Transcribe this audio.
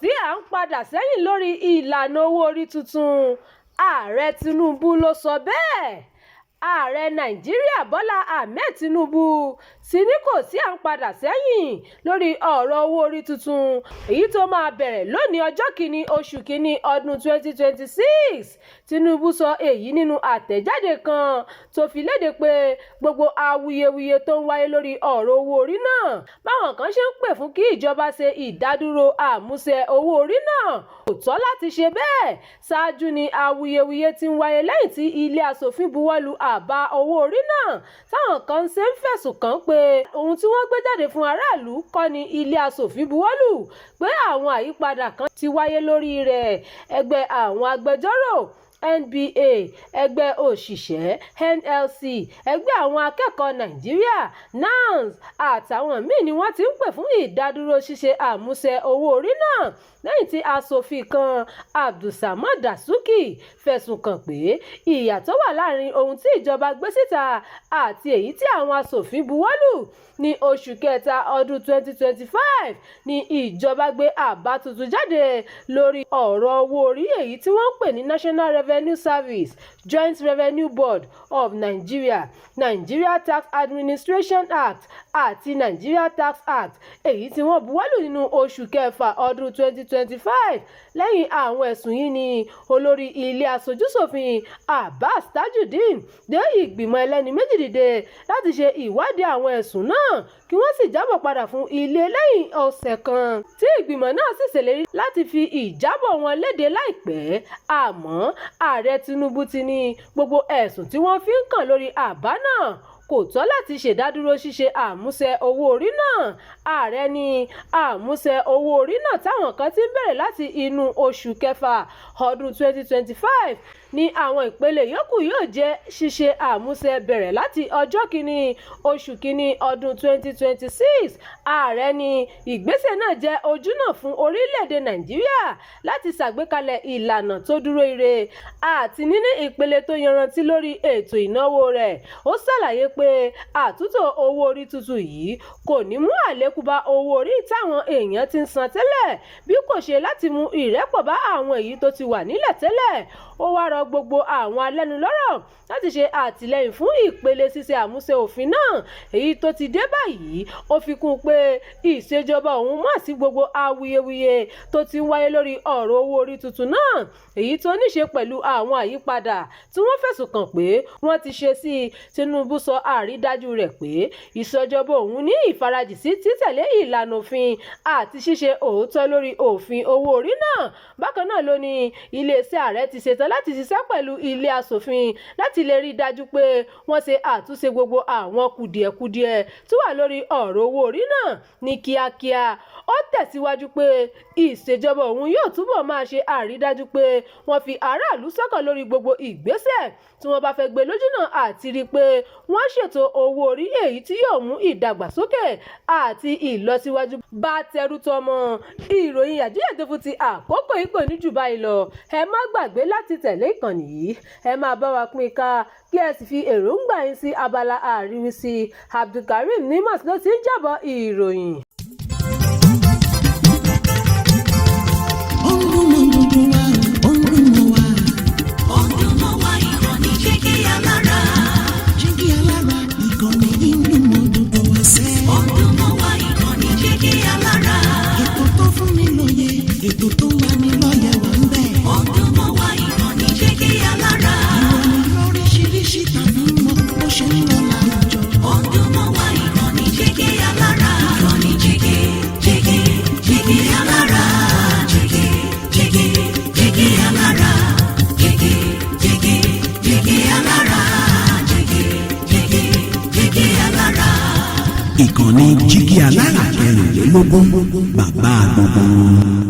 sí à ń padà sẹ́yìn lórí ìlànà owó orí tuntun. Ààrẹ Tinubu ló sọ bẹ́ẹ̀. Ààrẹ Nàìjíríà Bọ́lá Ahmed Tinubu ti ní kò sí à ń padà sẹ́yìn lórí ọ̀rọ̀ owó orí tuntun èyí tó máa bẹ̀rẹ̀ lónìí ọjọ́ kìíní oṣù kìíní ọdún 2026. Tinubu sọ èyí nínú àtẹ̀jáde kan tó fi léde pé gbogbo awuyewuye tó ń wáyé lórí ọ̀rọ̀ owó orí náà báwọn kan ṣe ń pè fún kí ìjọba ṣe ìdádúró àmúṣẹ owó orí náà kò tọ́ láti ṣe bẹ́ẹ̀. Ṣáájú ni awuyewuye ti ń wáyé lẹ́yìn tí ilé aṣòfin buwọ́lu àbá owó orí náà táwọn kan ṣe ń fẹ̀sùn kàn pé ohun tí wọ́n gbé jáde fún aráàlú kọ́ ni ilé aṣòfin buwọ́lù pé àwọn àyípadà kan ti wáyé lórí rẹ̀. Ẹgbẹ́ àwọn agbẹjọ́rò NBA, ẹgbẹ́ òṣìṣẹ́ NLC, ẹgbẹ́ àwọn akẹ́kọ̀ọ́ Nàìjíríà NANS àtàwọn míì ni wọ́n ti ń pè fún ìdádúró ṣíṣe àmúṣẹ owó orí náà lẹ́yìn tí aṣòfin kan Abdulsamad Dasuki fẹ̀sùn kàn pé ìyàtọ̀ wà láàrin ohun tí ìjọba gbé síta àti èyí tí àwọn aṣòfin buwọ́lù. Ní oṣù kẹta ọdún 2025 ni ìjọba gbé àbá tuntun jáde lórí ọ̀rọ̀ owó orí èyí tí wọ́n ń pè ní National Revenue Service, Joint Revenue Board of Nigeria, Nigeria Tax Administration Act àti Nigeria Tax Act èyí tí wọ́n buwọ́lù nínú oṣù kẹfà ọdún 2025. Lẹ́yìn àwọn ẹ̀sùn yìí ni olórí ilé aṣojúṣòfin Abbas Tajudeen dé ìgbìmọ̀ ẹlẹ́ni méjì dìde láti ṣe ìwádìí àwọn ẹ̀sùn náà kí wọ́n sì jábọ̀ padà fún ilé lẹ́yìn ọ̀sẹ̀ kan tí ìgbìmọ̀ náà sì ṣèlérí láti fi ìjábọ̀ wọn léde láìpẹ́. Àmọ́ Ààrẹ Tinubu ti ní gbogbo ẹ̀sùn tí wọ́n fi ń kàn lórí àbá náà kò tọ́ láti ṣèdádúró ṣíṣe àmúṣẹ owó orí náà. Ààrẹ ní àmúṣẹ owó orí náà táwọn kan ti ń bẹ̀rẹ̀ láti inú oṣù kẹfà ọdún 2025 ní àwọn ìpele yòókù yóò jẹ́ ṣíṣe àmúṣẹ bẹ̀rẹ̀ láti ọjọ́ kìíní oṣù kìíní ọdún 2026. Ààrẹ ní ìgbésẹ̀ náà jẹ́ ojúnà fún orílẹ̀-èdè Nàìjíríà láti ṣàgbékalẹ̀ ìlànà tó dúró ire àti níní ìpele tó yanrantí lórí ètò ìnáwó rẹ̀. Ó ṣàlàyé pé àtúntò owó orí tuntun yìí kò ní mú àlékún bá owó orí táwọn èèyàn ti ń san tẹ́lẹ̀ bí kò ṣe láti mú ìrẹ́pọ̀ bá àwọn èyí tó ti wà nílẹ̀ tẹ́lẹ̀. Ó wá rọ gbogbo àwọn alẹ́nulọ́rọ̀ láti ṣe àtìlẹ́yìn fún ìpele ṣíṣe àmúṣe òfin náà èyí tó ti dé báyìí. Ó fi kún un pé ìṣèjọba òun mọ̀ sí gbogbo awuyewuye tó ti ń wáyé lórí ọ̀rọ̀ owó orí tuntun náà èyí tó ní ṣe pẹ̀lú àwọn àyípadà tí wọ́n fẹ̀sùn kàn pé wọ́n ti ṣe sí i. Tinubu sọ àrídájú rẹ̀ pé ìṣèjọba òun ní ìfarajì sí títẹ̀lé ìlànà òfin àti ṣíṣe òótọ́ lórí òfin owó orí náà. Bákan náà ló ní iléeṣẹ́ ààrẹ ti ṣetán láti ṣiṣẹ́ pẹ̀lú ilé aṣòfin láti lè rí i dájú pé wọ́n ṣe àtúnṣe gbogbo àwọn kùdìẹ̀kudiẹ tó wà lórí ọ̀rọ̀ owó orí náà ní kíákíá. Ó tẹ̀síwájú pé ìṣèjọba òun yóò túbọ̀ máa ṣe àrídájú pé wọ́n fi aráàlú sọ́kàn lórí gbogbo ìgbésẹ̀ tí wọ́n bá fẹ́ gbé lójúnà àti rí i pé wọ́n ṣètò owó orí èyí tí yóò mú ìdàgbàsókè àti ìlọsíwájú bá tẹrú tọmọ. Ìròyìn yàjóyàjó fún ti àkókò yìí kò ní jù báyìí lọ. Ẹ má gbàgbé láti tẹ̀lé ìkànnì yìí. Ẹ máa bá wa pín ká kí ẹ sì fi èròǹgbà yín sí abala àríwísí. Abdulkareem Nimas ló ti ń jábọ̀ ìròyìn. Ètò tó wà ní lọ́yẹ̀ wà ń bẹ̀. Ọdún mọ́ wá ìkànnì Jígí Alára. Ìròyìn lóríṣiríṣi tàbí mọ́ bó ṣe ń lọ láwùjọ. Ọdún mọ́ wá ìkànnì Jígí Alára. Ìkànnì Jígí Alára. Jígí Alára. Jígí Alára. Jígí Alára. Ìkànnì Jígí Alára 24 bàbá gbogbo.